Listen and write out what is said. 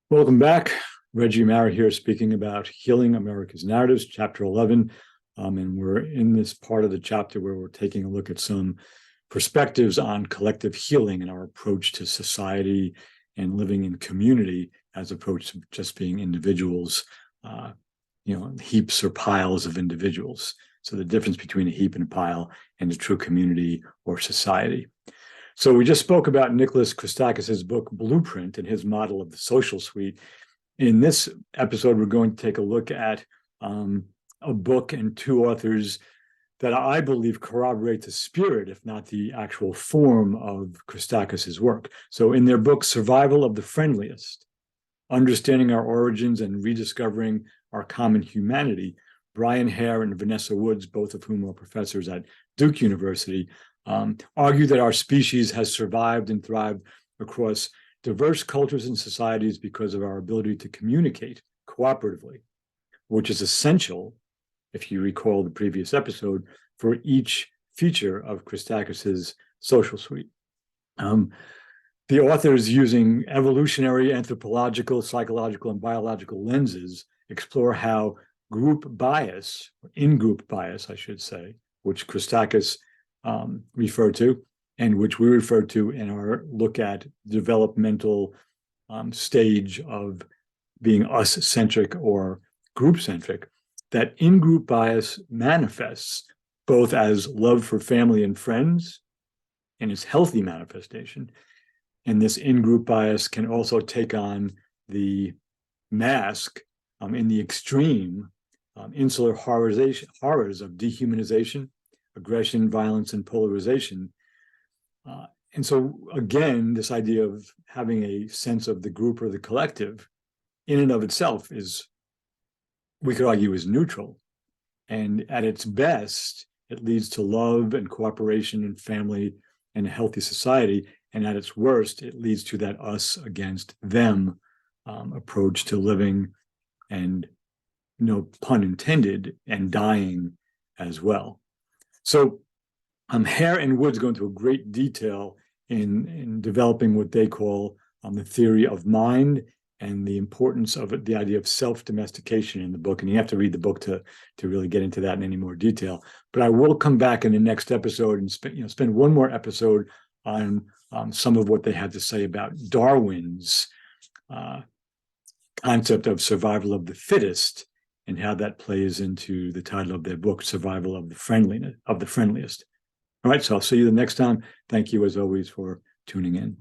Welcome back. Reggie Mara here speaking about Healing America's Narratives, Chapter 11. And we're in this part of the chapter where we're taking a look at some perspectives on collective healing and our approach to society and living in community as opposed to just being individuals, heaps or piles of individuals. So the difference between a heap and a pile and a true community or society. So we just spoke about Nicholas Christakis' book Blueprint and his model of the social suite. In this episode, we're going to take a look at a book and two authors that I believe corroborate the spirit, if not the actual form, of Christakis' work. So in their book, Survival of the Friendliest, Understanding Our Origins and Rediscovering Our Common Humanity, Brian Hare and Vanessa Woods, both of whom are professors at Duke University, argue that our species has survived and thrived across diverse cultures and societies because of our ability to communicate cooperatively, which is essential, if you recall the previous episode, for each feature of Christakis' social suite. The authors, using evolutionary, anthropological, psychological, and biological lenses, explore how group bias, or in-group bias, I should say, which Christakis refer to, and which we refer to in our look at developmental stage of being us-centric or group-centric, that in-group bias manifests both as love for family and friends in its healthy manifestation, and this in-group bias can also take on the mask in the extreme insular horrors of dehumanization, aggression, violence, and polarization. And so, again, this idea of having a sense of the group or the collective in and of itself is, we could argue, is neutral. And at its best, it leads to love and cooperation and family and a healthy society. And at its worst, it leads to that us against them approach to living, and, no pun intended, and dying as well. So Hare and Woods go into a great detail in developing what they call the theory of mind and the importance of the idea of self-domestication in the book. And you have to read the book to really get into that in any more detail. But I will come back in the next episode and spend one more episode on some of what they had to say about Darwin's concept of survival of the fittest and how that plays into the title of their book, Survival of the Friendliest. All right, so I'll see you the next time. Thank you, as always, for tuning in.